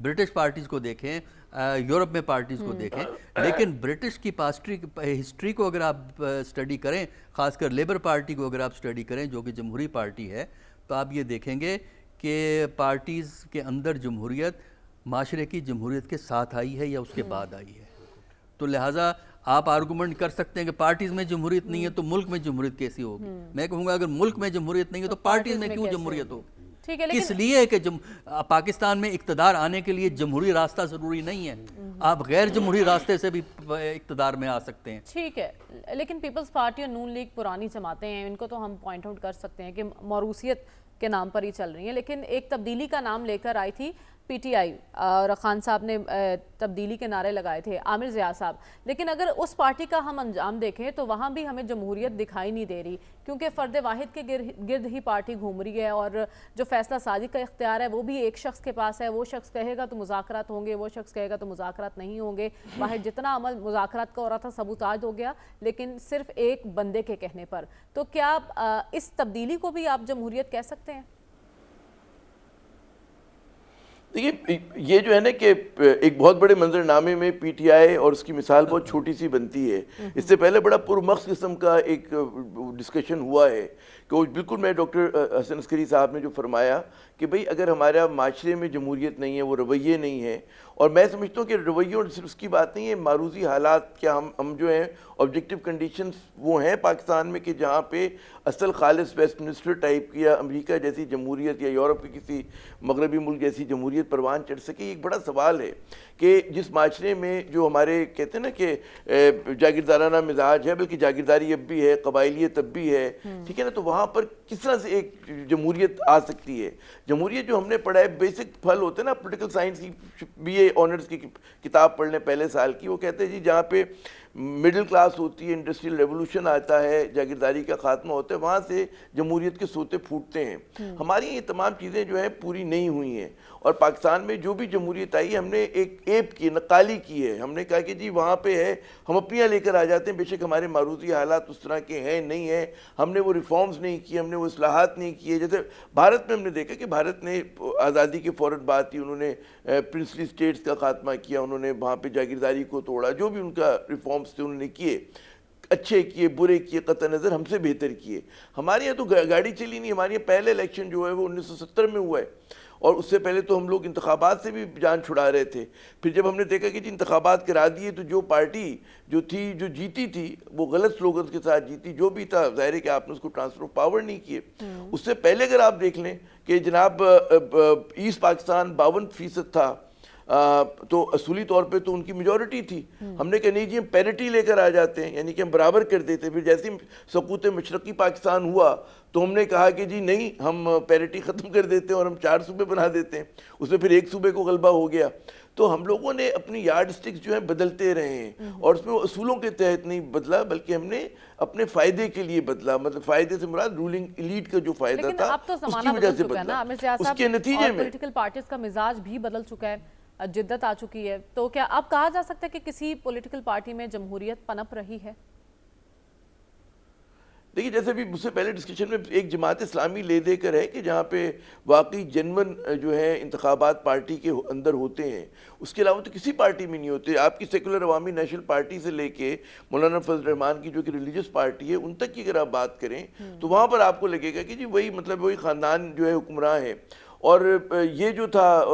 British parties کو دیکھیں, Europe میں پارٹیز کو دیکھیں, لیکن برٹش کی ہسٹری کو اگر آپ اسٹڈی کریں, خاص کر لیبر پارٹی کو اگر آپ اسٹڈی کریں جو کہ جمہوری پارٹی ہے, تو آپ یہ دیکھیں گے کہ پارٹیز کے اندر جمہوریت معاشرے کی جمہوریت کے ساتھ آئی ہے یا اس کے بعد آئی ہے. تو لہٰذا آپ آرگومنٹ کر سکتے ہیں کہ پارٹیز میں جمہوریت نہیں ہے تو ملک میں جمہوریت کیسی ہوگی. میں کہوں گا اگر ملک میں جمہوریت نہیں ہے تو پارٹیز میں کیوں جمہوریت ہوگی؟ اس لیے کہ پاکستان میں اقتدار آنے کے لیے جمہوری راستہ ضروری نہیں ہے, آپ غیر جمہوری راستے سے بھی اقتدار میں آ سکتے ہیں. ٹھیک ہے, لیکن پیپلز پارٹی اور نون لیگ پرانی جماعتیں ہیں, ان کو تو ہم پوائنٹ آؤٹ کر سکتے ہیں کہ موروثیت کے نام پر ہی چل رہی ہیں, لیکن ایک تبدیلی کا نام لے کر آئی تھی پی ٹی آئی, اور خان صاحب نے تبدیلی کے نعرے لگائے تھے, عامر ضیاء صاحب. لیکن اگر اس پارٹی کا ہم انجام دیکھیں تو وہاں بھی ہمیں جمہوریت دکھائی نہیں دے رہی, کیونکہ فرد واحد کے گرد ہی پارٹی گھوم رہی ہے, اور جو فیصلہ سازی کا اختیار ہے وہ بھی ایک شخص کے پاس ہے. وہ شخص کہے گا تو مذاکرات ہوں گے, وہ شخص کہے گا تو مذاکرات نہیں ہوں گے. باہر جتنا عمل مذاکرات کا ہو رہا تھا سبوتاژ ہو گیا, لیکن صرف ایک بندے کے کہنے پر. تو کیا اس تبدیلی کو بھی آپ جمہوریت کہہ سکتے ہیں؟ دیکھیے یہ جو ہے نا کہ ایک بہت بڑے منظر نامے میں پی ٹی آئی اور اس کی مثال بہت چھوٹی سی بنتی ہے. اس سے پہلے بڑا پرمغز قسم کا ایک ڈسکشن ہوا ہے کہ وہ بالکل میں ڈاکٹر حسن عسکری صاحب نے جو فرمایا کہ بھئی اگر ہمارا معاشرے میں جمہوریت نہیں ہے, وہ رویے نہیں ہیں, اور میں سمجھتا ہوں کہ رویوں صرف اس کی بات نہیں ہے, معروضی حالات کیا ہم جو ہیں آبجیکٹو کنڈیشنز وہ ہیں پاکستان میں کہ جہاں پہ اصل خالص ویسٹ منسٹر ٹائپ کی یا امریکہ جیسی جمہوریت یا یورپ کی کسی مغربی ملک جیسی جمہوریت پروان چڑھ سکے. ایک بڑا سوال ہے کہ جس معاشرے میں جو ہمارے کہتے ہیں نا کہ جاگیردارانہ مزاج ہے, بلکہ جاگیرداری اب بھی ہے, قبائلیت اب بھی ہے, ٹھیک ہے نا, تو وہاں پر کس طرح سے ایک جمہوریت آ سکتی ہے. جمہوریت جو ہم نے پڑھا ہے بیسک پھل ہوتے ہیں نا پولیٹیکل سائنس کی بی اے آنرز کی کتاب پڑھ لیں پہلے سال کی, وہ کہتے ہیں جی جہاں پہ مڈل کلاس ہوتی ہے, انڈسٹریل ریولوشن آتا ہے, جاگیرداری کا خاتمہ ہوتا ہے, وہاں سے جمہوریت کے سوتے پھوٹتے ہیں. ہماری یہ تمام چیزیں جو ہیں پوری نہیں ہوئی ہیں, اور پاکستان میں جو بھی جمہوریت آئی ہم نے ایک ایپ کی نقالی کی ہے. ہم نے کہا کہ جی وہاں پہ ہے, ہم اپنیاں لے کر آ جاتے ہیں, بے شک ہمارے معروضی حالات اس طرح کے ہیں نہیں ہیں, ہم نے وہ ریفارمز نہیں کیے, ہم نے وہ اصلاحات نہیں کیے. جیسے بھارت میں ہم نے دیکھا کہ بھارت نے آزادی کے فوراً بعد ہی انہوں نے پرنسلی اسٹیٹس کا خاتمہ کیا, انہوں نے وہاں پہ جاگیرداری کو توڑا, جو بھی ان کا ریفارمز تھے انہوں نے کیے, اچھے کیے برے کیے, قطع نظر ہم سے بہتر کیے. ہمارے یہاں تو گاڑی چلی نہیں. ہمارے یہاں پہلے الیکشن جو ہے وہ 1970 میں ہوا ہے, اور اس سے پہلے تو ہم لوگ انتخابات سے بھی جان چھڑا رہے تھے. پھر جب ہم نے دیکھا کہ جی انتخابات کرا دیے تو جو پارٹی جو تھی جو جیتی تھی وہ غلط سلوگنز کے ساتھ جیتی, جو بھی تھا ظاہر ہے کہ آپ نے اس کو ٹرانسفر آف پاور نہیں کیے. اس سے پہلے اگر آپ دیکھ لیں کہ جناب ایسٹ پاکستان 52% تھا, تو اصولی طور پہ تو ان کی میجورٹی تھی. ہم نے کہا نہیں جی ہم پیرٹی لے کر آ جاتے ہیں, یعنی کہ ہم برابر کر دیتے. پھر جیسے سقوط مشرقی پاکستان ہوا تو ہم نے کہا کہ جی نہیں ہم پیرٹی ختم کر دیتے ہیں اور ہم 4 صوبے بنا دیتے ہیں. اس میں پھر 1 صوبے کو غلبہ ہو گیا. تو ہم لوگوں نے اپنی یارڈ سٹکس جو ہیں بدلتے رہے ہیں, اور اس میں وہ اصولوں کے تحت نہیں بدلا بلکہ ہم نے اپنے فائدے کے لیے بدلا. مطلب فائدے سے مراد رولنگ ایلیٹ کا جو فائدہ تھا اس کی وجہ سے بدلا. اس کے نتیجے میں پولیٹیکل پارٹیز کا مزاج بھی بدل چکا ہے, جدت آ چکی ہے. تو کیا اب کہا جا سکتا ہے کہ کسی پولیٹیکل پارٹی میں جمہوریت پنپ رہی ہے؟ دیکھیے جیسے بھی مجھ سے پہلے ڈسکشن میں ایک جماعت اسلامی لے دے کر ہے کہ جہاں پہ واقعی جنون جو ہے انتخابات پارٹی کے اندر ہوتے ہیں, اس کے علاوہ تو کسی پارٹی میں نہیں ہوتے. آپ کی سیکولر عوامی نیشنل پارٹی سے لے کے مولانا فضل الرحمان کی جو کہ ریلیجس پارٹی ہے ان تک کی اگر آپ بات کریں تو وہاں پر آپ کو لگے گا کہ جی وہی مطلب وہی خاندان جو ہے حکمراں ہے. اور یہ جو تھا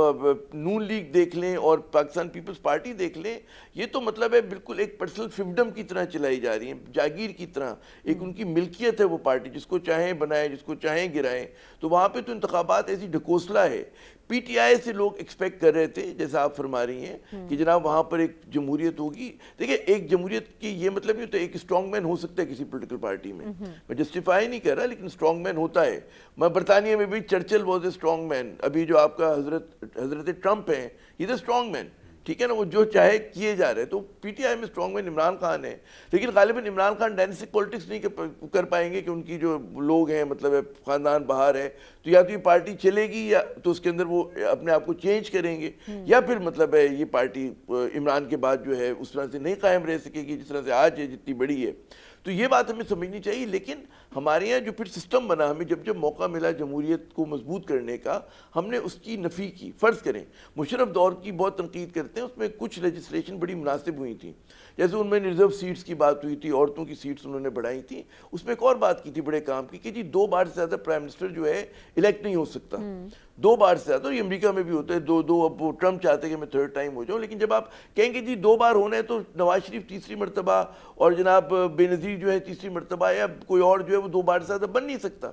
نون لیگ دیکھ لیں اور پاکستان پیپلز پارٹی دیکھ لیں, یہ تو مطلب ہے بالکل ایک پرسنل فیفڈم کی طرح چلائی جا رہی ہیں, جاگیر کی طرح. ایک ان کی ملکیت ہے وہ پارٹی, جس کو چاہیں بنائیں جس کو چاہیں گرائیں. تو وہاں پہ تو انتخابات ایسی ڈھکوسلا ہے. پی ٹی آئی سے لوگ ایکسپیکٹ کر رہے تھے جیسا آپ فرما رہی ہیں کہ جناب وہاں پر ایک جمہوریت ہوگی. دیکھیں ایک جمہوریت کی یہ مطلب نہیں ہوتا ایک اسٹرانگ مین ہو سکتا ہے کسی پولیٹیکل پارٹی میں, میں جسٹیفائی نہیں کر رہا, لیکن اسٹرانگ مین ہوتا ہے. میں برطانیہ میں بھی Churchill was a strong man. ابھی جو آپ کا حضرت ٹرمپ ہیں ہی از اے اسٹرانگ مین, ٹھیک ہے نا, وہ جو چاہے کیے جا رہے. تو پی ٹی آئی میں اسٹرانگ مین عمران خان ہے, لیکن غالباً عمران خان ڈائنسٹک پولیٹکس نہیں کر پائیں گے کہ ان کی جو لوگ ہیں مطلب خاندان باہر ہے, تو یا تو یہ پارٹی چلے گی یا تو اس کے اندر وہ اپنے آپ کو چینج کریں گے, یا پھر مطلب ہے یہ پارٹی عمران کے بعد جو ہے اس طرح سے نہیں قائم رہ سکے گی جس طرح سے آج ہے جتنی بڑی ہے. تو یہ بات ہمیں سمجھنی چاہیے. لیکن ہمارے یہاں جو پھر سسٹم بنا, ہمیں جب جب موقع ملا جمہوریت کو مضبوط کرنے کا, ہم نے اس کی نفی کی. فرض کریں مشرف دور کی بہت تنقید کرتے ہیں, اس میں کچھ لیجسلیشن بڑی مناسب ہوئی تھیں, جیسے ان میں ریزرو سیٹس کی بات ہوئی تھی, عورتوں کی سیٹس انہوں نے بڑھائی تھیں. اس میں ایک اور بات کی تھی بڑے کام کی کہ جی 2 بار سے زیادہ پرائم منسٹر جو ہے الیکٹ نہیں ہو سکتا, 2 بار سے زیادہ. یہ امریکہ میں بھی ہوتا ہے 2. اب وہ ٹرمپ چاہتے ہیں کہ میں 3rd ٹائم ہو جاؤں, لیکن جب آپ کہیں گے جی 2 بار ہونا ہے تو نواز شریف تیسری مرتبہ اور جناب بے نظیر جو ہے تیسری مرتبہ, یا کوئی اور جو ہے وہ 2 بار سے زیادہ بن نہیں سکتا.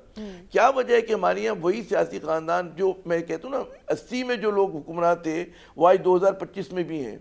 کیا وجہ ہے کہ ہمارے یہاں وہی سیاسی خاندان جو میں کہتا ہوں نا 80 میں جو لوگ حکمراں تھے وہ آج 2025 میں بھی ہیں.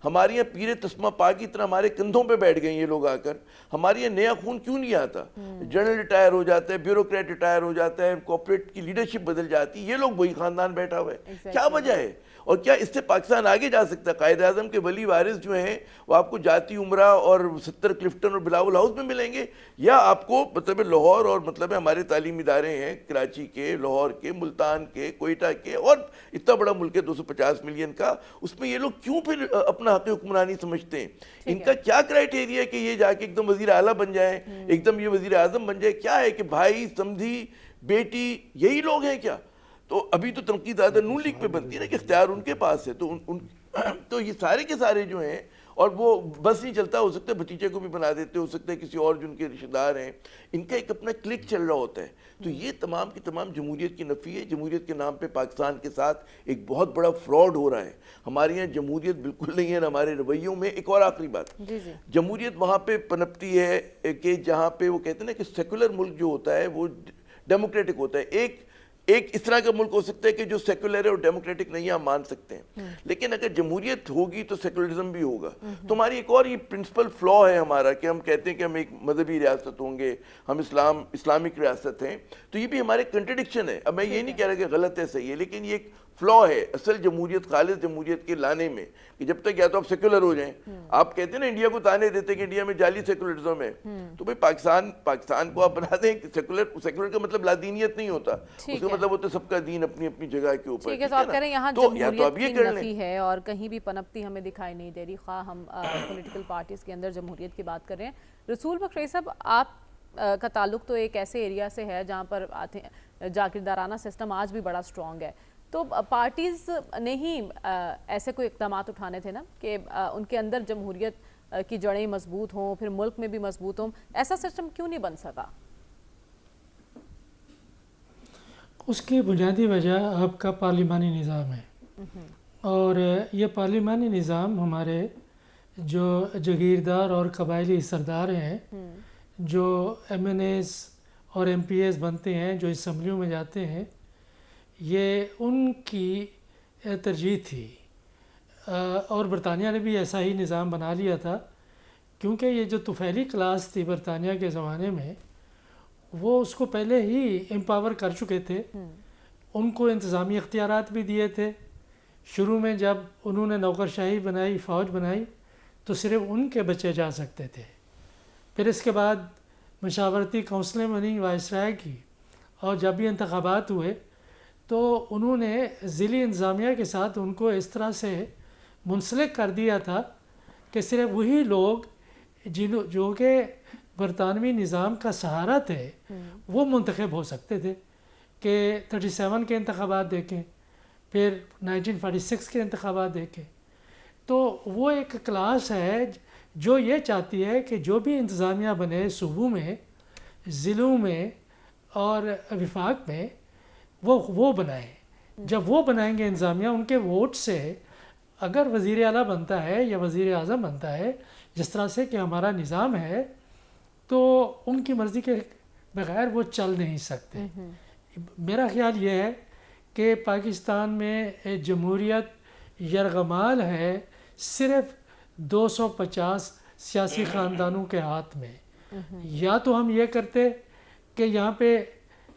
ہمارے یہاں پیر تسمہ پا کی طرح ہمارے کندھوں پہ بیٹھ گئے یہ لوگ آ کر. ہمارے یہاں نیا خون کیوں نہیں آتا؟ جنرل ریٹائر ہو جاتا ہے, بیوروکریٹ ریٹائر ہو جاتا ہے, کارپوریٹ کی لیڈرشپ بدل جاتی ہے, یہ لوگ وہی خاندان بیٹھا ہوا ہے. کیا وجہ ہے؟ اور کیا اس سے پاکستان آگے جا سکتا ہے؟ قائد اعظم کے ولی وارث جو ہیں وہ آپ کو جاتی عمرہ اور 70 کلفٹن اور بلاول ہاؤس میں ملیں گے, یا آپ کو مطلب لاہور اور مطلب ہمارے تعلیمی ادارے ہیں کراچی کے, لاہور کے, ملتان کے, کوئٹہ کے, اور اتنا بڑا ملک ہے 250 ملین کا, اس میں یہ لوگ کیوں پھر اپنا حق حکمرانی سمجھتے ہیں؟ ان کا کیا کرائٹیریا ہے کہ یہ جا کے ایک دم وزیر اعلیٰ بن جائیں, ایک دم یہ وزیر اعظم بن جائے؟ کیا ہے کہ بھائی سمدھی بیٹی یہی لوگ ہیں کیا؟ تو ابھی تو تنقید زیادہ نون لیگ پہ بنتی ہے نا کہ اختیار ان کے پاس ہے, تو یہ سارے کے سارے جو ہیں, اور وہ بس نہیں چلتا, ہو سکتا ہے بھتیجے کو بھی بنا دیتے, ہو سکتا ہے کسی اور جو ان کے رشتہ دار ہیں, ان کا ایک اپنا کلک چل رہا ہوتا ہے. تو یہ تمام کی تمام جمہوریت کی نفی ہے. جمہوریت کے نام پہ پاکستان کے ساتھ ایک بہت بڑا فراڈ ہو رہا ہے. ہمارے یہاں جمہوریت بالکل نہیں ہے ہمارے رویوں میں. ایک اور آخری بات, جمہوریت وہاں پہ پنپتی ہے کہ جہاں پہ وہ کہتے ہیں نا کہ سیکولر ملک جو ہوتا ہے وہ ڈیموکریٹک ہوتا ہے. ایک اس طرح کا ملک ہو سکتا ہے کہ جو سیکولر ہے اور ڈیموکریٹک نہیں ہم مان سکتے ہیں, لیکن اگر جمہوریت ہوگی تو سیکولرزم بھی ہوگا. تو ہماری ایک اور یہ پرنسپل فلا ہے ہمارا کہ ہم کہتے ہیں کہ ہم ایک مذہبی ریاست ہوں گے, ہم اسلامک ریاست ہیں, تو یہ بھی ہمارے کنٹرڈکشن ہے. اب میں یہ نہیں کہہ رہا کہ غلط ہے صحیح ہے, لیکن یہ ایک فلا ہے اصل جمہوریت, خالص جمہوریت کے لانے میں, کہ جب تک یا تو آپ سیکولر ہو جائیں. آپ کہتے ہیں نا انڈیا کو تانے دیتے کہ انڈیا میں جعلی سیکولرزم ہے, تو بھئی پاکستان کو آپ بنا دیں کہ سیکولر کا مطلب لادینیت نہیں ہوتا, اس کا مطلب ہوتا ہے سب کا دین اپنی اپنی جگہ کے اوپر. ٹھیک ہے, تو آپ کہہ رہے ہیں یہاں جمہوریت کی نفی ہے اور کہیں بھی پنپتی ہمیں دکھائی نہیں دے رہی, خواہ ہم پولیٹیکل پارٹیز کے اندر جمہوریت کی بات کر رہے ہیں. رسول بخش رئی صاحب, آپ کا تعلق تو ایک ایسے ایریا سے ہے جہاں پر جاگیردارانہ سسٹم آج بھی بڑا سٹرونگ ہے, تو پارٹیز نے ہی ایسے کوئی اقدامات اٹھانے تھے نا کہ ان کے اندر جمہوریت کی جڑیں مضبوط ہوں, پھر ملک میں بھی مضبوط ہوں. ایسا سسٹم کیوں نہیں بن سکا؟ اس کی بنیادی وجہ آپ کا پارلیمانی نظام ہے, اور یہ پارلیمانی نظام ہمارے جو جگیردار اور قبائلی سردار ہیں, جو ایم این ایز اور ایم پی ایز بنتے ہیں, جو اسمبلیوں میں جاتے ہیں, یہ ان کی ترجیح تھی. اور برطانیہ نے بھی ایسا ہی نظام بنا لیا تھا, کیونکہ یہ جو طفیلی کلاس تھی برطانیہ کے زمانے میں, وہ اس کو پہلے ہی امپاور کر چکے تھے. ان کو انتظامی اختیارات بھی دیے تھے. شروع میں جب انہوں نے نوکرشاہی بنائی, فوج بنائی, تو صرف ان کے بچے جا سکتے تھے. پھر اس کے بعد مشاورتی کونسلیں بنی وائسرائے کی, اور جب بھی انتخابات ہوئے تو انہوں نے ضلعی انتظامیہ کے ساتھ ان کو اس طرح سے منسلک کر دیا تھا کہ صرف وہی لوگ جو کہ برطانوی نظام کا سہارا تھے وہ منتخب ہو سکتے تھے. کہ 37 کے انتخابات دیکھیں, پھر 1946 کے انتخابات دیکھیں, تو وہ ایک کلاس ہے جو یہ چاہتی ہے کہ جو بھی انتظامیہ بنے صوبوں میں, ضلعوں میں اور وفاق میں, وہ بنائیں. جب وہ بنائیں گے انتظامیہ, ان کے ووٹ سے اگر وزیر اعلیٰ بنتا ہے یا وزیر اعظم بنتا ہے, جس طرح سے کہ ہمارا نظام ہے, تو ان کی مرضی کے بغیر وہ چل نہیں سکتے. میرا خیال یہ ہے کہ پاکستان میں جمہوریت یرغمال ہے صرف 250 سیاسی خاندانوں کے ہاتھ میں. یا تو ہم یہ کرتے کہ یہاں پہ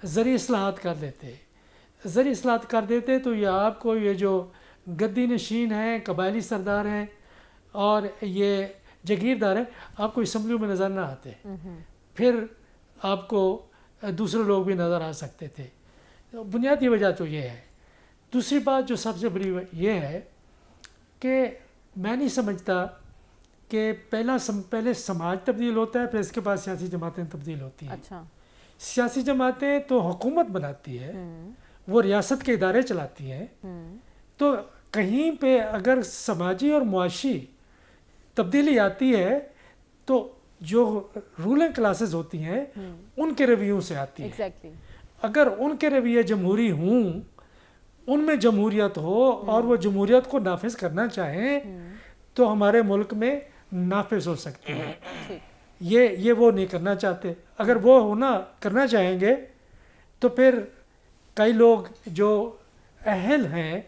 زرعی اصلاحات کر دیتے, تو یہ آپ کو یہ جو گدی نشین ہیں, قبائلی سردار ہیں اور یہ جگیردار ہیں, آپ کو اسمبلیوں میں نظر نہ آتے. پھر آپ کو دوسرے لوگ بھی نظر آ سکتے تھے. بنیادی وجہ تو یہ ہے. دوسری بات جو سب سے بڑی یہ ہے کہ میں نہیں سمجھتا کہ پہلے سماج تبدیل ہوتا ہے، پھر اس کے بعد سیاسی جماعتیں تبدیل ہوتی ہیں. اچھا. سیاسی جماعتیں تو حکومت بناتی ہے، وہ ریاست کے ادارے چلاتی ہیں. تو کہیں پہ اگر سماجی اور معاشی تبدیلی آتی ہے تو جو رولنگ کلاسز ہوتی ہیں ان کے رویوں سے آتی ہے. ایگزیکٹلی. اگر ان کے رویے جمہوری ہوں، ان میں جمہوریت ہو اور وہ جمہوریت کو نافذ کرنا چاہیں تو ہمارے ملک میں نافذ ہو سکتی ہے. یہ وہ نہیں کرنا چاہتے. اگر وہ کرنا چاہیں گے تو پھر کئی لوگ جو اہل ہیں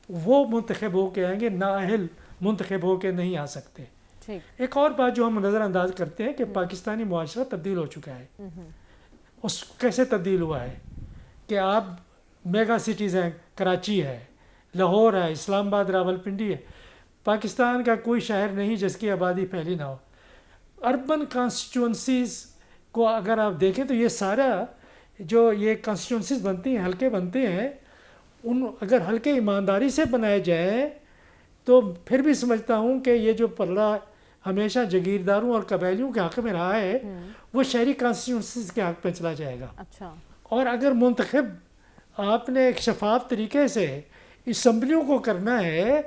وہ منتخب ہو کے آئیں گے، نااہل منتخب ہو کے نہیں آ سکتے. ایک اور بات جو ہم نظر انداز کرتے ہیں کہ پاکستانی معاشرہ تبدیل ہو چکا ہے. اس کیسے تبدیل ہوا ہے کہ آپ میگا سٹیز ہیں، کراچی ہے، لاہور ہے، اسلام آباد، راولپنڈی ہے. پاکستان کا کوئی شہر نہیں جس کی آبادی پھیلی نہ ہو. اربن کانسٹیچوئنسیز کو اگر آپ دیکھیں تو یہ سارا جو یہ کانسٹیچوئنسیز بنتی ہیں، حلقے بنتے ہیں، اگر حلقے ایمانداری سے بنائے جائیں تو پھر بھی سمجھتا ہوں کہ یہ جو پلڑا ہمیشہ جگیرداروں اور قبائلیوں کے حق میں رہا ہے وہ شہری کانسٹیچوئنسیز کے حق پہ چلا جائے گا. اچھا. اور اگر منتخب آپ نے ایک شفاف طریقے سے اسمبلیوں کو کرنا ہے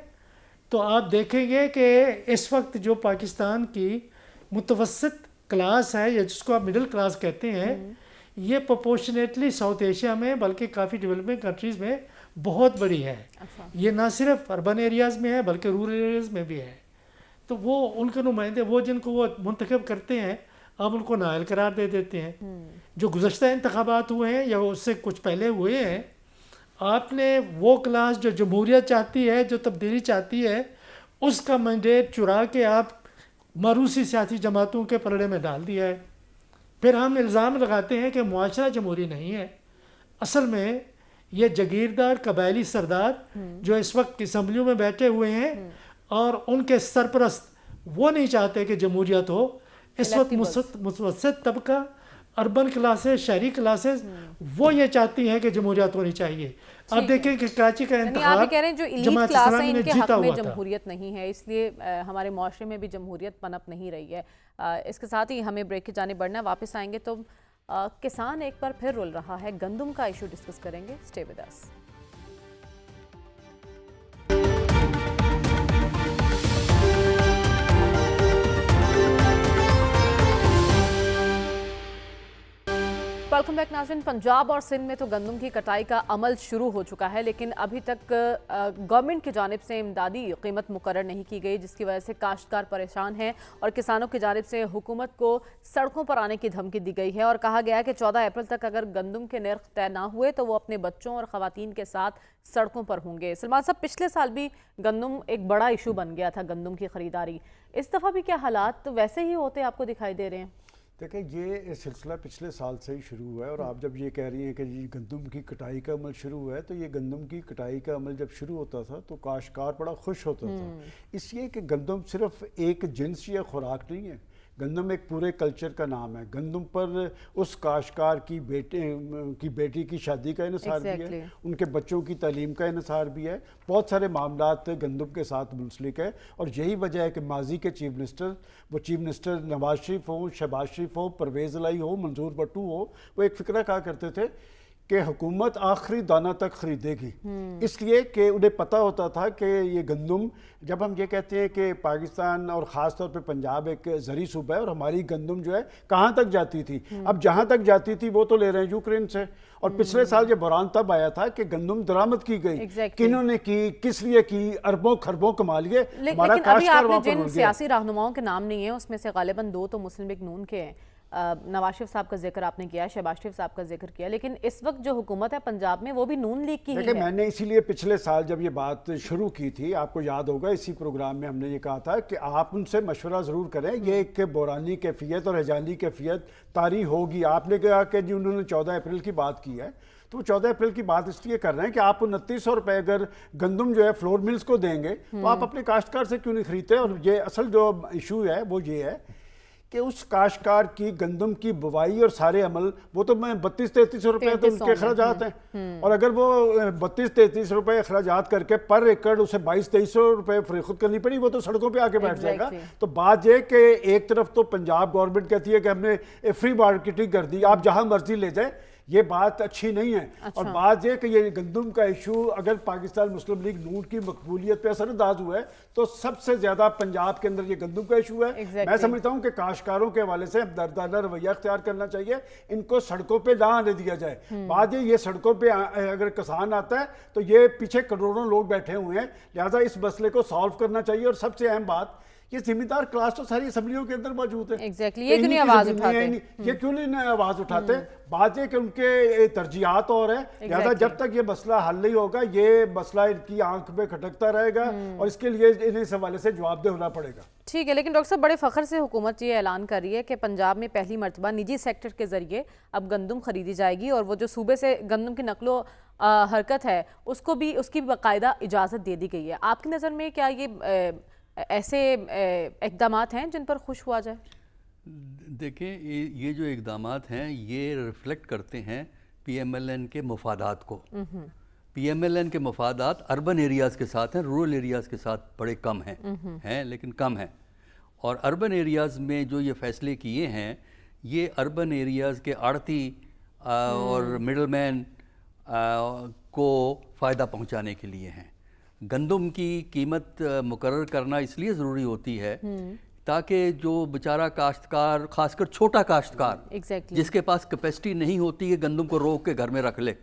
تو آپ دیکھیں گے کہ اس وقت جو پاکستان کی متوسط کلاس ہے یا جس کو آپ مڈل کلاس کہتے ہیں، یہ پروپورشنیٹلی ساؤتھ ایشیا میں بلکہ کافی ڈیولپنگ کنٹریز میں بہت بڑی ہے. یہ نہ صرف اربن ایریاز میں ہے بلکہ رورل ایریاز میں بھی ہے. تو وہ ان کے نمائندے، وہ جن کو وہ منتخب کرتے ہیں، آپ ان کو نااہل قرار دے دیتے ہیں. جو گزشتہ انتخابات ہوئے ہیں یا اس سے کچھ پہلے ہوئے ہیں، آپ نے وہ کلاس جو جمہوریت چاہتی ہے، جو تبدیلی چاہتی ہے، اس کا مینڈیٹ چرا کے آپ موروثی سیاسی جماعتوں کے پلڑے میں ڈال دیا ہے. پھر ہم الزام لگاتے ہیں کہ معاشرہ جمہوری نہیں ہے. اصل میں یہ جگیردار قبائلی سردار جو اس وقت اسمبلیوں میں بیٹھے ہوئے ہیں اور ان کے سرپرست وہ نہیں چاہتے کہ جمہوریت ہو. اس وقت متوسط طبقہ، اربن کلاسز، شہری کلاسز وہ یہ چاہتی ہیں کہ جمہوریت ہونی چاہیے. آپ دیکھیں کہ کراچی کا انتخاب آپ کہہ رہے ہیں جو ایلیٹ جماعت کلاس ہے اسلامی ان نے کے جیتا حق میں ہوا تھا. جمہوریت نہیں ہے، اس لیے ہمارے معاشرے میں بھی جمہوریت پنپ نہیں رہی ہے. اس کے ساتھ ہی ہمیں بریک کی جانب بڑھنا ہے. واپس آئیں گے تو کسان ایک بار پھر رول رہا ہے، گندم کا ایشو ڈسکس کریں گے. Stay with us. Welcome back ناظرین. پنجاب اور سندھ میں تو گندم کی کٹائی کا عمل شروع ہو چکا ہے، لیکن ابھی تک گورنمنٹ کی جانب سے امدادی قیمت مقرر نہیں کی گئی، جس کی وجہ سے کاشتکار پریشان ہیں اور کسانوں کی جانب سے حکومت کو سڑکوں پر آنے کی دھمکی دی گئی ہے اور کہا گیا ہے کہ 14 اپریل تک اگر گندم کے نرخ طے نہ ہوئے تو وہ اپنے بچوں اور خواتین کے ساتھ سڑکوں پر ہوں گے. سلمان صاحب، پچھلے سال بھی گندم ایک بڑا ایشو بن گیا تھا، گندم کی خریداری. اس دفعہ بھی کیا حالات ویسے ہی ہوتے آپ کو دکھائی دے رہے ہیں؟ دیکھیں، یہ سلسلہ پچھلے سال سے ہی شروع ہوا ہے اور آپ جب یہ کہہ رہی ہیں کہ یہ گندم کی کٹائی کا عمل شروع ہوا ہے، تو یہ گندم کی کٹائی کا عمل جب شروع ہوتا تھا تو کاشتکار بڑا خوش ہوتا تھا، اس لیے کہ گندم صرف ایک جنس یا خوراک نہیں ہے. گندم ایک پورے کلچر کا نام ہے. گندم پر اس کاشتکار کی بیٹی کی شادی کا انحصار بھی ہے، ان کے بچوں کی تعلیم کا انحصار بھی ہے. بہت سارے معاملات گندم کے ساتھ منسلک ہے اور یہی وجہ ہے کہ ماضی کے چیف منسٹر نواز شریف ہوں، شہباز شریف ہوں، پرویز الہی ہو، منظور بٹو ہو، وہ ایک فکرہ کہا کرتے تھے کہ حکومت آخری دانہ تک خریدے گی. اس لیے کہ انہیں پتہ ہوتا تھا کہ یہ گندم، جب ہم یہ کہتے ہیں کہ پاکستان اور خاص طور پہ پنجاب ایک زرعی صوبہ ہے اور ہماری گندم جو ہے کہاں تک جاتی تھی، اب جہاں تک جاتی تھی وہ تو لے رہے ہیں یوکرین سے. اور پچھلے سال یہ بحران تب آیا تھا کہ گندم درآمد کی گئی، کنہوں نے کی، کس لیے کی، اربوں خربوں کما لیے. لیکن ابھی آپ نے جن سیاسی رہنماؤں کے نام نہیں ہیں اس میں سے غالباً 2 تو مسلم لیگ نون کے ہیں. نواز شریف صاحب کا ذکر آپ نے کیا، شہباز شریف صاحب کا ذکر کیا، لیکن اس وقت جو حکومت ہے پنجاب میں وہ بھی نون لیگ کی ہی ہے. دیکھیں، میں نے اسی لیے پچھلے سال جب یہ بات شروع کی تھی، آپ کو یاد ہوگا اسی پروگرام میں ہم نے یہ کہا تھا کہ آپ ان سے مشورہ ضرور کریں. یہ ایک بحرانی کیفیت اور ہیجانی کیفیت طاری ہوگی. آپ نے کہا کہ جی انہوں نے 14 اپریل کی بات کی ہے، تو 14 اپریل کی بات اس لیے کر رہے ہیں کہ آپ 2900 روپے اگر گندم جو ہے فلور ملز کو دیں گے تو آپ اپنے کاشتکار سے کیوں نہیں خریدتے. اور یہ اصل جو ایشو ہے وہ یہ ہے کہ اس کاشتکار کی گندم کی بوائی اور سارے عمل وہ تو میں 32-33 روپے تو ان کے اخراجات ہیں، اور اگر وہ 32-33 روپے اخراجات کر کے پر ایکڑ اسے 22-23 روپے فروخت کرنی پڑی، وہ تو سڑکوں پہ آ کے بیٹھ جائے گا۔ تو بات یہ کہ ایک طرف تو پنجاب گورنمنٹ کہتی ہے کہ ہم نے فری مارکیٹنگ کر دی، آپ جہاں مرضی لے جائیں، یہ بات اچھی نہیں ہے۔ اور بات یہ کہ یہ گندم کا ایشو اگر پاکستان مسلم لیگ نون کی مقبولیت پہ اثر انداز ہوا ہے تو سب سے زیادہ پنجاب کے اندر یہ گندم کا ایشو ہے۔ میں سمجھتا ہوں کہ کاشتکاروں کے حوالے سے دردانہ رویہ اختیار کرنا چاہیے، ان کو سڑکوں پہ نہ آنے دیا جائے۔ بات یہ سڑکوں پہ اگر کسان آتا ہے تو یہ پیچھے کروڑوں لوگ بیٹھے ہوئے ہیں، لہٰذا اس مسئلے کو سالو کرنا چاہیے۔ اور سب سے اہم بات، یہ ذمہ دار کلاس تو ساری اسمبلیوں کے اندر موجود ہے، ایگزیکٹلی، یہ کیوں نہیں آواز اٹھاتے؟ یہ کیوں نہیں آواز اٹھاتے؟ بات یہ کہ ان کے ترجیحات اور ہیں، لہذا جب تک یہ مسئلہ حل نہیں ہوگا یہ مسئلہ ان کی آنکھ میں کھٹکتا رہے گا، اور اس کے لیے انہیں اس حوالے سے جواب دہ ہونا پڑے گا۔ ٹھیک ہے، لیکن ڈاکٹر صاحب بڑے فخر سے حکومت یہ اعلان کر رہی ہے کہ پنجاب میں پہلی مرتبہ نجی سیکٹر کے ذریعے اب گندم خریدی جائے گی، اور وہ جو صوبے سے گندم کی نقل و حرکت ہے اس کی باقاعدہ اجازت دے دی گئی ہے۔ آپ کی نظر میں کیا یہ ایسے اقدامات ہیں جن پر خوش ہوا جائے؟ دیکھیں، یہ جو اقدامات ہیں یہ ریفلیکٹ کرتے ہیں پی ایم ایل این کے مفادات کو۔ پی ایم ایل این کے مفادات اربن ایریاز کے ساتھ ہیں، رورل ایریاز کے ساتھ بڑے کم ہیں لیکن کم ہیں۔ اور اربن ایریاز میں جو یہ فیصلے کیے ہیں یہ اربن ایریاز کے آڑتی اور مڈل مین کو فائدہ پہنچانے کے لیے ہیں۔ گندم کی قیمت مقرر کرنا اس لیے ضروری ہوتی ہے تاکہ جو بیچارہ کاشتکار، خاص کر چھوٹا کاشتکار جس کے پاس کیپیسٹی نہیں ہوتی ہے گندم کو روک کے گھر میں رکھ لے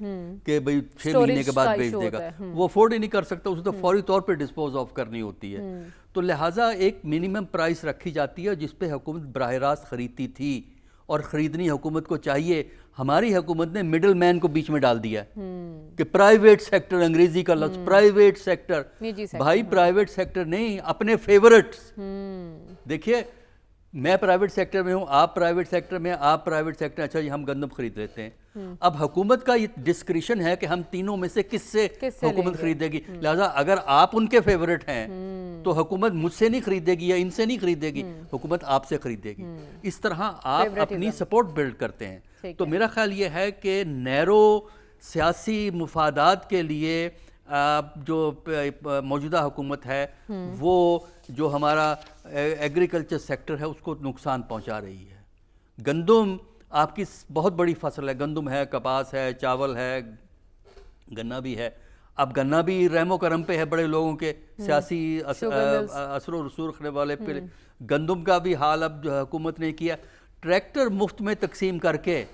کہ بھئی 6 مہینے کے بعد بیچ دے گا، وہ افورڈ ہی نہیں کر سکتا، اسے تو فوری طور پہ ڈسپوز آف کرنی ہوتی ہے۔ تو لہٰذا ایک منیمم پرائس رکھی جاتی ہے جس پہ حکومت براہ راست خریدتی تھی، اور خریدنی حکومت کو چاہیے۔ ہماری حکومت نے مڈل مین کو بیچ میں ڈال دیا کہ پرائیویٹ سیکٹر، انگریزی کا لفظ پرائیویٹ سیکٹر، بھائی پرائیویٹ سیکٹر نہیں، اپنے فیورٹس۔ دیکھیے، میں پرائیویٹ سیکٹر میں ہوں، آپ پرائیویٹ سیکٹر میں، آپ پرائیویٹ سیکٹر، اچھا جی ہم گندم خرید لیتے ہیں۔ اب حکومت کا یہ ڈسکریشن ہے کہ ہم تینوں میں سے کس سے حکومت خریدے گی، لہٰذا اگر آپ ان کے فیورٹ ہیں تو حکومت مجھ سے نہیں خریدے گی یا ان سے نہیں خریدے گی، حکومت آپ سے خریدے گی۔ اس طرح آپ اپنی سپورٹ بلڈ کرتے ہیں۔ تو میرا خیال یہ ہے کہ نیرو سیاسی مفادات کے لیے جو موجودہ حکومت ہے وہ جو ہمارا ایگریکلچر سیکٹر ہے اس کو نقصان پہنچا رہی ہے۔ گندم آپ کی بہت بڑی فصل ہے، گندم ہے، کپاس ہے، چاول ہے، گنا بھی ہے۔ اب گنا بھی رحم و کرم پہ ہے بڑے لوگوں کے، سیاسی اثر و رسوخ رکھنے والے پہ۔ گندم کا بھی حال اب جو حکومت نے کیا، ٹریکٹر مفت میں تقسیم کر کے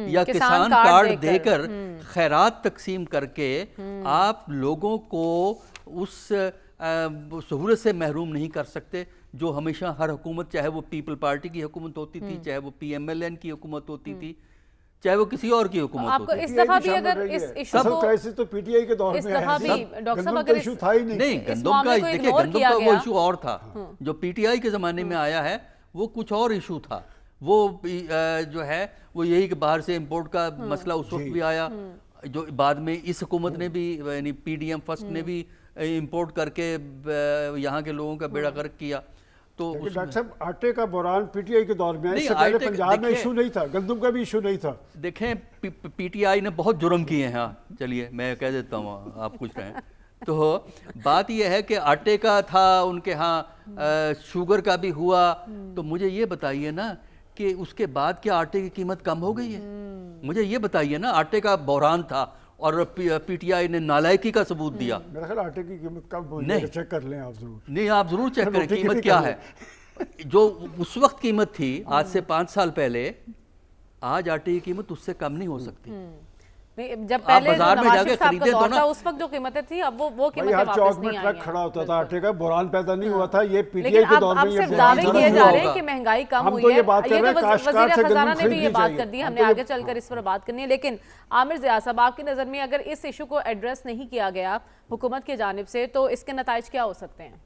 یا کسان کارڈ دے کر، خیرات تقسیم کر کے آپ لوگوں کو اس سہولت سے محروم نہیں کر سکتے جو ہمیشہ ہر حکومت، چاہے وہ پیپل پارٹی کی حکومت ہوتی تھی، چاہے وہ پی ایم ایل این کی حکومت ہوتی تھی، چاہے وہ کسی اور کی حکومت ہوتی تھی۔ اس دفعہ بھی اگر اس ایشو کو، کرائسس تو پی ٹی آئی کے دور میں ہے، ڈاکٹر صاحب اگر ایشو تھا ہی نہیں۔ گندم کا دیکھیں، گندم کا وہ ایشو اور تھا جو پی ٹی آئی کے زمانے میں آیا ہے، وہ کچھ اور ایشو تھا۔ وہ جو ہے وہ یہی کہ باہر سے امپورٹ کا مسئلہ اس وقت بھی آیا، جو بعد میں اس حکومت نے بھی، یعنی پی ڈی ایم فرسٹ نے بھی امپورٹ کر کے یہاں کے لوگوں کا بیڑا غرق کیا۔ تو ڈاکٹر صاحب آٹے کا بحران پی ٹی آئی کے دور میں، اس سے پہلے پنجاب میں ایشو نہیں تھا، گندم کا بھی ایشو نہیں تھا۔ دیکھیں، پی ٹی آئی نے بہت جرم کیے ہیں، ہاں چلیے میں کہہ دیتا ہوں، آپ کچھ رہیں۔ تو بات یہ ہے کہ آٹے کا تھا ان کے ہاں، شوگر کا بھی ہوا، تو مجھے یہ بتائیے نا کہ اس کے بعد کیا آٹے کی قیمت کم ہو گئی ہے؟ مجھے یہ بتائیے نا، آٹے کا بحران تھا اور پی ٹی آئی نے نالائکی کا ثبوت دیا۔ میرا خیال آٹے کی قیمت کم ہو گئی ہے، چیک کر لیں آپ ضرور۔ نہیں، آپ ضرور چیک کریں قیمت کیا ہے۔ جو اس وقت قیمت تھی آج سے 5 سال پہلے، آج آٹے کی قیمت اس سے کم نہیں ہو سکتی۔ جب پہلے بازار میں جا کے خریدے تو نا، اس وقت جو قیمتیں تھیں اب وہ قیمتیں ہر واپس چوک نہیں میں آئی ٹرک کھڑا ہوتا تھا، آٹے کا بحران پیدا نہیں ہوا تھا۔ یہ پی ٹی آئی لیکن کے دور اب میں صرف دعوے کیے جا رہے ہیں کہ مہنگائی کم ہوئی ہے۔ یہ تو وزیر خزانہ نے بھی یہ بات کر دی، ہم نے آگے چل کر اس پر بات کرنی ہے۔ لیکن عامر ضیاء صاحب، آپ کی نظر میں اگر اس ایشو کو ایڈریس نہیں کیا گیا حکومت کی جانب سے تو اس کے نتائج کیا ہو سکتے ہیں؟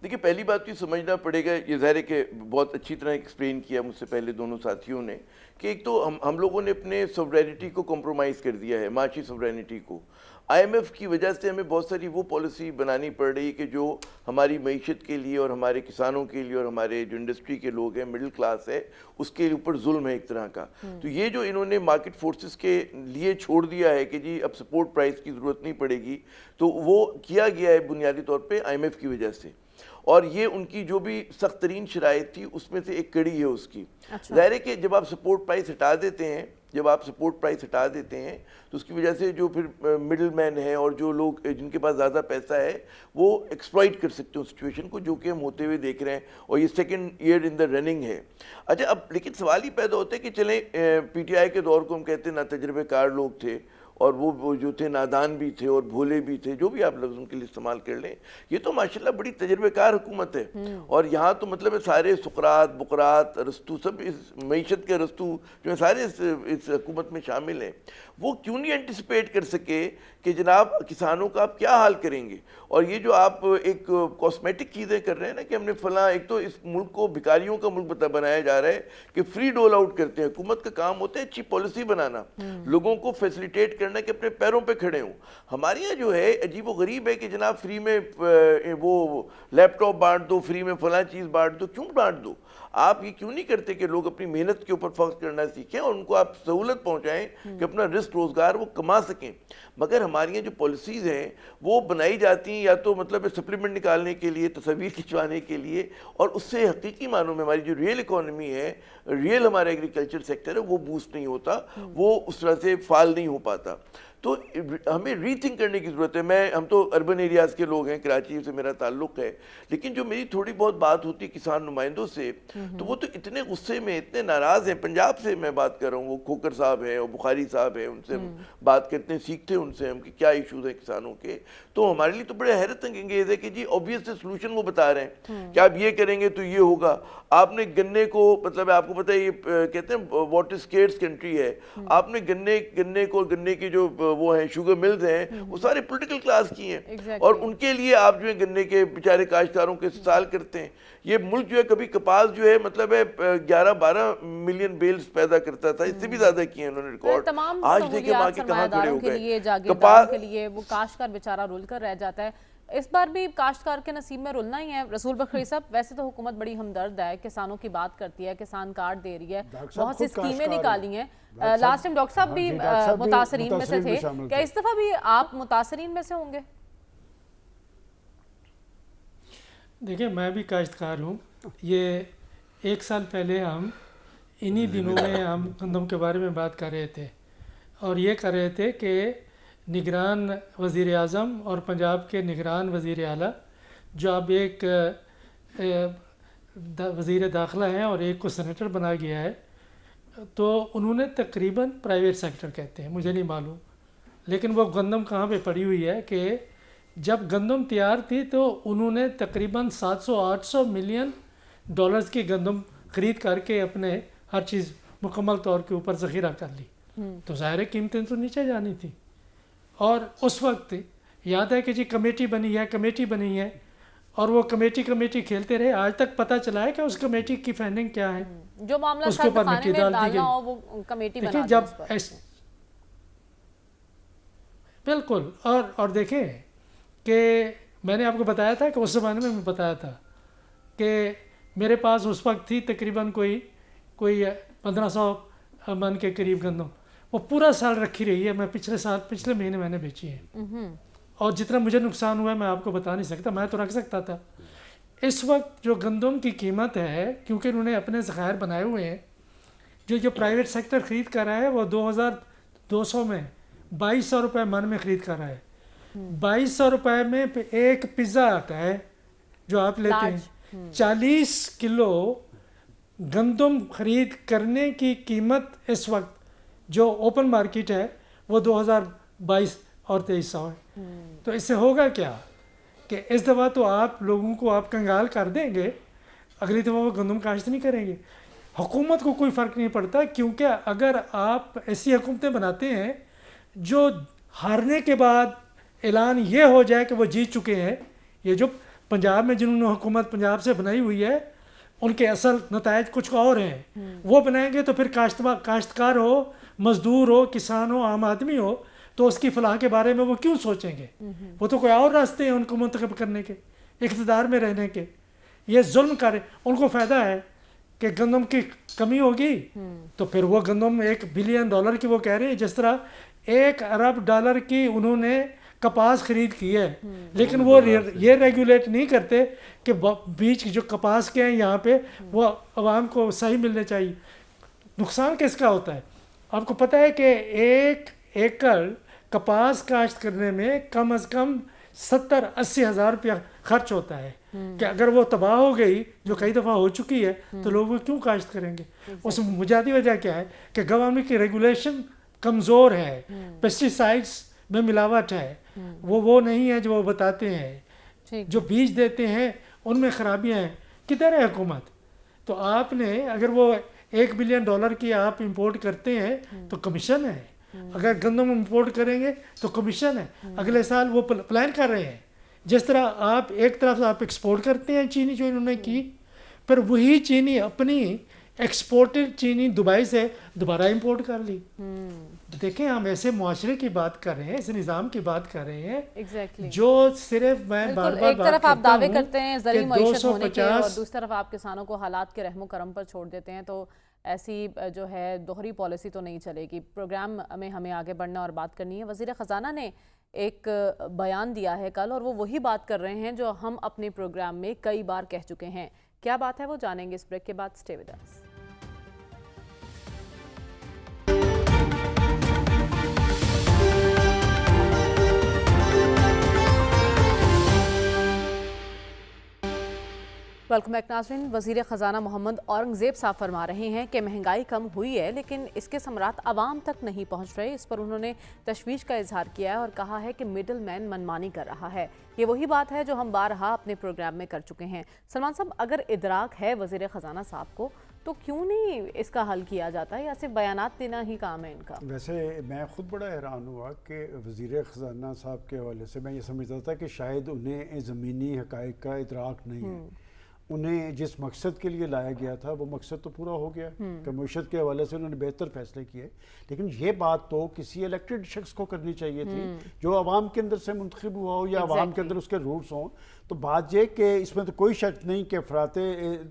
دیکھیں، پہلی بات تو سمجھنا پڑے گا، یہ ظاہر ہے کہ بہت اچھی طرح ایکسپلین کیا مجھ سے پہلے دونوں ساتھیوں نے، کہ ایک تو ہم لوگوں نے اپنے سوورینٹی کو کمپرومائز کر دیا ہے، معاشی سوورینٹی کو، IMF کی وجہ سے ہمیں بہت ساری وہ پالیسی بنانی پڑ رہی کہ جو ہماری معیشت کے لیے اور ہمارے کسانوں کے لیے اور ہمارے جو انڈسٹری کے لوگ ہیں مڈل کلاس ہے اس کے اوپر ظلم ہے ایک طرح کا. تو یہ جو انہوں نے مارکیٹ فورسز کے لیے چھوڑ دیا ہے کہ جی اب سپورٹ پرائز کی ضرورت نہیں پڑے گی, تو وہ کیا گیا ہے بنیادی طور پہ IMF کی وجہ سے, اور یہ ان کی جو بھی سخت ترین شرائط تھی اس میں سے ایک کڑی ہے اس کی. ظاہر ہے کہ جب آپ سپورٹ پرائز ہٹا دیتے ہیں تو اس کی وجہ سے جو پھر مڈل مین ہے اور جو لوگ جن کے پاس زیادہ پیسہ ہے وہ ایکسپلائٹ کر سکتے ہیں سچویشن کو, جو کہ ہم ہوتے ہوئے دیکھ رہے ہیں, اور یہ second year in the running ہے. اچھا, اب لیکن سوال ہی پیدا ہوتا ہے کہ چلیں PTI کے دور کو ہم کہتے ہیں نا تجربے کار لوگ تھے, اور وہ جو تھے نادان بھی تھے اور بھولے بھی تھے, جو بھی آپ لفظ ان کے لیے استعمال کر لیں. یہ تو ماشاءاللہ بڑی تجربے کار حکومت ہے, اور یہاں تو مطلب سارے سقراط, بقراط, ارسطو, سب اس معیشت کے ارسطو جو ہیں سارے اس حکومت میں شامل ہیں. وہ کیوں نہیں اینٹیسپیٹ کر سکے کہ جناب کسانوں کا آپ کیا حال کریں گے؟ اور یہ جو آپ ایک کاسمیٹک چیزیں کر رہے ہیں نا کہ ہم نے فلاں, ایک تو اس ملک کو بھکاریوں کا ملک بنایا جا رہا ہے کہ فری ڈول آؤٹ کرتے ہیں. حکومت کا کام ہوتا ہے اچھی پالیسی بنانا, لوگوں کو فیسیلیٹیٹ کرنا کہ اپنے پیروں پہ کھڑے ہوں. ہمارے یہاں جو ہے عجیب و غریب ہے کہ جناب فری میں وہ لیپ ٹاپ بانٹ دو, فری میں فلاں چیز بانٹ دو. کیوں بانٹ دو؟ آپ یہ کیوں نہیں کرتے کہ لوگ اپنی محنت کے اوپر فوکس کرنا سیکھیں اور ان کو آپ سہولت پہنچائیں کہ اپنا رزق روزگار وہ کما سکیں. مگر ہماری یہ جو پالیسیز ہیں وہ بنائی جاتی ہیں یا تو مطلب سپلیمنٹ نکالنے کے لیے, تصاویر کھنچوانے کے لیے, اور اس سے حقیقی معنوں میں ہماری جو ریئل اکانومی ہے, ریئل ہمارا ایگریکلچر سیکٹر ہے, وہ بوسٹ نہیں ہوتا, وہ اس طرح سے فعال نہیں ہو پاتا. تو ہمیں ری تھنک کرنے کی ضرورت ہے. ہم تو اربن ایریاز کے لوگ ہیں, کراچی سے میرا تعلق ہے, لیکن جو میری تھوڑی بہت بات ہوتی ہے کسان نمائندوں سے, تو وہ تو اتنے غصے میں, اتنے ناراض ہیں. پنجاب سے میں بات کر رہا ہوں, وہ کھوکر صاحب ہیں اور بخاری صاحب ہیں, ان سے ہم بات کرتے ہیں, سیکھتے ہیں ان سے ہم کہ کیا ایشوز ہیں کسانوں کے. تو ہمارے لیے تو بڑے حیرت انگیز ہے کہ جی اوبویس سے سلوشن وہ بتا رہے ہیں کہ آپ یہ کریں گے تو یہ ہوگا. آپ نے گنے کو, مطلب آپ کو پتہ ہے یہ کہتے ہیں واٹر اسکیرس کنٹری ہے, آپ نے گنے کو, گنے کی جو وہ ہیں شوگر ملز ہیں, وہ سارے پولیٹیکل کلاس کی ہیں, اور ان کے لیے آپ جو ہے گنے کے بیچارے کاشتکاروں کے استحصال کرتے ہیں. یہ ملک جو ہے کبھی کپاس جو ہے مطلب ہے 11-12 ملین بیلز پیدا کرتا تھا, اس سے بھی زیادہ کیے ہیں انہوں نے ریکارڈ. آج دیکھیں وہاں کے کہاں کھڑے ہو گئے. جاگیرداروں کے لیے وہ کاشتکار بیچارہ رول کر رہ جاتا ہے. اس بار بھی کاشتکار کے نصیب میں رلنا ہی ہے. رسول بکری صاحب, ویسے تو حکومت بڑی ہمدرد ہے, کسانوں کی بات کرتی ہے, کسان کارڈ دے رہی ہے, بہت سی اسکیمیں نکالی ہیں. لاسٹ ٹائم ڈاکٹر صاحب بھی متاثرین میں سے تھے, کیا اس دفعہ بھی آپ متاثرین میں سے ہوں گے؟ دیکھیں, میں بھی کاشتکار ہوں. یہ 1 سال پہلے ہم انہی دنوں میں ہم گندم کے بارے میں بات کر رہے تھے, اور یہ کر رہے تھے کہ نگران وزیر اعظم اور پنجاب کے نگران وزیر اعلیٰ, جو اب ایک وزیر داخلہ ہیں اور ایک کو سینیٹر بنا گیا ہے, تو انہوں نے تقریباً پرائیویٹ سیکٹر کہتے ہیں, مجھے نہیں معلوم, لیکن وہ گندم کہاں پہ پڑی ہوئی ہے کہ جب گندم تیار تھی تو انہوں نے تقریباً 700-800 ملین ڈالرز کی گندم خرید کر کے اپنے ہر چیز مکمل طور کے اوپر ذخیرہ کر لی. تو ظاہر قیمتیں تو نیچے جانی تھی, اور اس وقت یاد ہے کہ جی کمیٹی بنی ہے, اور وہ کمیٹی کھیلتے رہے. آج تک پتہ چلا ہے کہ اس کمیٹی کی فنڈنگ کیا ہے, جو معاملہ اس کے اوپر مٹی ڈال دی گئی. وہ کمیٹی بنا دیکھیں جب بالکل, اور دیکھیں کہ میں نے آپ کو بتایا تھا کہ اس زمانے میں بتایا تھا کہ میرے پاس اس وقت تھی تقریباً کوئی 1500 من کے قریب گندم, وہ پورا سال رکھی رہی ہے. میں پچھلے مہینے میں نے بیچی ہے, اور جتنا مجھے نقصان ہوا ہے میں آپ کو بتا نہیں سکتا, میں تو رکھ سکتا تھا. اس وقت جو گندم کی قیمت ہے, کیونکہ انہوں نے اپنے ذخائر بنائے ہوئے ہیں, جو پرائیویٹ سیکٹر خرید کر رہا ہے وہ 2200 میں 2200 روپے من میں خرید کر رہا ہے. 2200 روپے میں ایک پیزا آتا ہے جو آپ لیتے ہیں. 40 کلو گندم خرید کرنے کی قیمت اس وقت جو اوپن مارکیٹ ہے وہ 2022 اور 2300 ہے. تو اس سے ہوگا کیا کہ اس دفعہ تو آپ لوگوں کو آپ کنگال کر دیں گے, اگلی دفعہ وہ گندم کاشت نہیں کریں گے. حکومت کو کوئی فرق نہیں پڑتا, کیونکہ اگر آپ ایسی حکومتیں بناتے ہیں جو ہارنے کے بعد اعلان یہ ہو جائے کہ وہ جیت چکے ہیں, یہ جو پنجاب میں جنہوں نے حکومت پنجاب سے بنائی ہوئی ہے ان کے اصل نتائج کچھ اور ہیں, وہ بنائیں گے تو پھر کاشتکار ہو, مزدور ہو, کسان ہو, عام آدمی ہو, تو اس کی فلاح کے بارے میں وہ کیوں سوچیں گے؟ وہ تو کوئی اور راستے ہیں ان کو منتخب کرنے کے، اقتدار میں رہنے کے. یہ ظلم کرے، ان کو فائدہ ہے کہ گندم کی کمی ہوگی تو پھر وہ گندم $1 بلین کی وہ کہہ رہے ہیں، جس طرح $1 ارب کی انہوں نے کپاس خرید کی ہے، لیکن وہ یہ ریگولیٹ نہیں کرتے کہ بیج جو کپاس کے ہیں یہاں پہ وہ عوام کو صحیح ملنے چاہیے. نقصان کس کا ہوتا ہے؟ آپ کو پتہ ہے کہ 1 ایکڑ کپاس کاشت کرنے میں کم از کم 70-80 ہزار روپیہ خرچ ہوتا ہے، کہ اگر وہ تباہ ہو گئی جو کئی دفعہ ہو چکی ہے تو لوگ وہ کیوں کاشت کریں گے؟ اس میں بنیادی وجہ کیا ہے کہ گورنمنٹ کی ریگولیشن کمزور ہے، پیسٹی سائڈس میں ملاوٹ ہے، وہ نہیں ہے جو وہ بتاتے ہیں، جو بیج دیتے ہیں ان میں خرابیاں ہیں. کدھر ہے حکومت؟ تو آپ نے اگر وہ $1 بلین کی آپ امپورٹ کرتے ہیں تو کمیشن ہے، اگر گندم امپورٹ کریں گے تو کمیشن ہے. اگلے سال وہ پلان کر رہے ہیں. جس طرح آپ ایک طرف آپ ایکسپورٹ کرتے ہیں چینی جو انہوں نے کی، پھر وہی چینی اپنی ایکسپورٹڈ چینی دبئی سے دوبارہ امپورٹ کر لی. دیکھیں ہم ایسے معاشرے کی بات کر رہے ہیں، اس نظام کی بات کر رہے ہیں جو صرف میں بار بار ایک طرف آپ دعوے کرتے ہیں زرعی معیشت ہونے کے اور 250 دوسری طرف آپ کسانوں کو حالات کے رحم و کرم پر چھوڑ دیتے ہیں، تو ایسی جو ہے دوہری پالیسی تو نہیں چلے گی. پروگرام میں ہمیں آگے بڑھنا اور بات کرنی ہے. وزیر خزانہ نے ایک بیان دیا ہے کل، اور وہ وہی بات کر رہے ہیں جو ہم اپنے پروگرام میں کئی بار کہہ چکے ہیں. کیا بات ہے وہ جانیں گے اس بریک کے بعد. Stay with us. Welcome back ناظرین. وزیر خزانہ محمد اورنگزیب صاحب فرما رہے ہیں کہ مہنگائی کم ہوئی ہے لیکن اس کے ثمرات عوام تک نہیں پہنچ رہے. اس پر انہوں نے تشویش کا اظہار کیا ہے اور کہا ہے کہ مڈل مین منمانی کر رہا ہے. یہ وہی بات ہے جو ہم بارہا اپنے پروگرام میں کر چکے ہیں. سلمان صاحب، اگر ادراک ہے وزیر خزانہ صاحب کو تو کیوں نہیں اس کا حل کیا جاتا ہے، یا صرف بیانات دینا ہی کام ہے ان کا؟ ویسے میں خود بڑا حیران ہوا کہ وزیر خزانہ صاحب کے حوالے سے میں یہ سمجھتا تھا کہ شاید انہیں زمینی حقائق کا ادراک نہیں ہے. انہیں جس مقصد کے لیے لایا گیا تھا وہ مقصد تو پورا ہو گیا کہ معیشت کے حوالے سے انہوں نے بہتر فیصلے کیے، لیکن یہ بات تو کسی الیکٹڈ شخص کو کرنی چاہیے تھی جو عوام کے اندر سے منتخب ہوا ہو یا عوام کے اندر اس کے روٹس ہوں. تو بات یہ کہ اس میں تو کوئی شک نہیں کہ افراط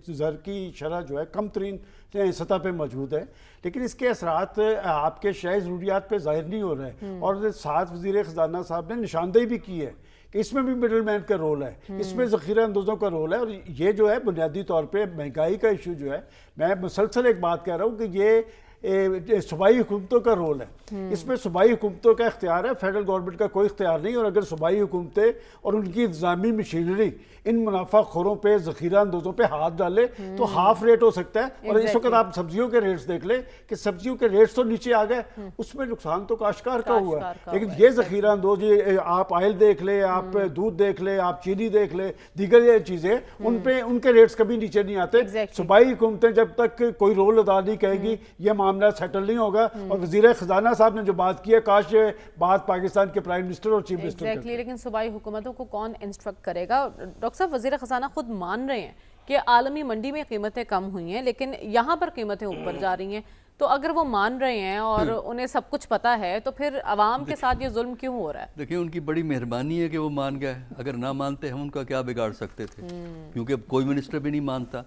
زر کی شرح جو ہے کم ترین سطح پہ موجود ہے، لیکن اس کے اثرات آپ کے شرعی ضروریات پہ ظاہر نہیں ہو رہے. اور ساتھ وزیر خزانہ صاحب نے نشاندہی بھی کی ہے کہ اس میں بھی مڈل مین کا رول ہے، اس میں ذخیرہ اندوزوں کا رول ہے. اور یہ جو ہے بنیادی طور پہ مہنگائی کا ایشو جو ہے، میں مسلسل ایک بات کہہ رہا ہوں کہ یہ صوبائی حکومتوں کا رول ہے. اس میں صوبائی حکومتوں کا اختیار ہے، فیڈرل گورنمنٹ کا کوئی اختیار نہیں. اور اگر صوبائی حکومتیں اور ان کی انتظامی مشینری ان منافع خوروں پہ ذخیرہ اندوزوں پہ ہاتھ ڈالے تو ہاف ریٹ ہو سکتا ہے. اور اس وقت آپ سبزیوں کے ریٹس دیکھ لیں کہ سبزیوں کے ریٹس تو نیچے آ گئے، اس میں نقصان تو کاشتکار کا ہوا ہے. لیکن یہ ذخیرہ اندوز، آپ آئل دیکھ لیں، آپ دودھ دیکھ لیں، آپ چینی دیکھ لیں، دیگر یہ چیزیں ان کے ریٹس کبھی نیچے نہیں آتے. صوبائی حکومتیں جب تک کوئی رول ادا نہیں کہے گی یہ معاملہ سیٹل نہیں ہوگا. اور وزیر خزانہ صاحب نے جو بات کی ہے، کاش یہ بات پاکستان کے پرائم منسٹر اور چیف منسٹر کرتے. لیکن صوبائی حکومتوں کو کون انسٹرکٹ کرے گا؟ ڈاکٹر صاحب، وزیر خزانہ خود مان رہے ہیں کہ عالمی منڈی میں قیمتیں کم ہوئی ہیں لیکن یہاں پر قیمتیں اوپر جا رہی ہیں. تو اگر وہ مان رہے ہیں اور انہیں سب کچھ پتا ہے تو پھر عوام کے ساتھ یہ ظلم کیوں ہو رہا ہے؟ دیکھیں ان کی بڑی مہربانی ہے کہ وہ مان گئے. اگر نہ مانتے ہم ان کا کیا بگاڑ سکتے تھے، کیونکہ کوئی منسٹر بھی نہیں مانتا.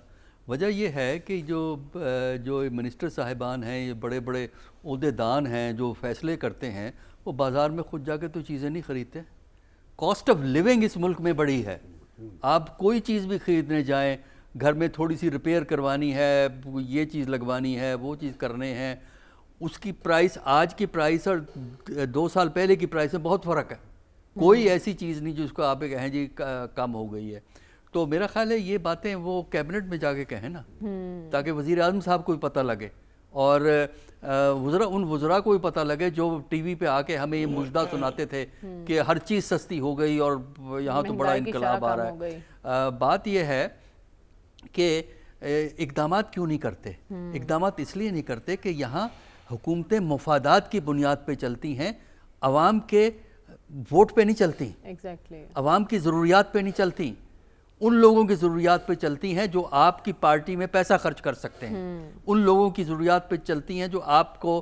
وجہ یہ ہے کہ جو منسٹر صاحبان ہیں، یہ بڑے بڑے عہدے دان ہیں جو فیصلے کرتے ہیں، وہ بازار میں خود جا کے تو چیزیں نہیں خریدتے. کاسٹ آف لیونگ اس ملک میں بڑی ہے. آپ کوئی چیز بھی خریدنے جائیں، گھر میں تھوڑی سی ریپیئر کروانی ہے، یہ چیز لگوانی ہے، وہ چیز کرنے ہیں، اس کی پرائس، آج کی پرائس اور 2 سال پہلے کی پرائس میں بہت فرق ہے. کوئی ایسی چیز نہیں جس کو آپ کہیں جی کم ہو گئی ہے. تو میرا خیال ہے یہ باتیں وہ کیبنٹ میں جا کے کہیں نا، تاکہ وزیر اعظم صاحب کو بھی پتہ لگے اور ان وزراء کو بھی پتہ لگے جو ٹی وی پہ آ کے ہمیں یہ مجدہ سناتے تھے کہ ہر چیز سستی ہو گئی اور یہاں تو بڑا انقلاب آ رہا ہے. بات یہ ہے کہ اقدامات کیوں نہیں کرتے؟ اقدامات اس لیے نہیں کرتے کہ یہاں حکومتیں مفادات کی بنیاد پہ چلتی ہیں، عوام کے ووٹ پہ نہیں چلتی، عوام کی ضروریات پہ نہیں چلتی. ان لوگوں کی ضروریات پہ چلتی ہیں جو آپ کی پارٹی میں پیسہ خرچ کر سکتے ہیں، ان لوگوں کی ضروریات پہ چلتی ہیں جو آپ کو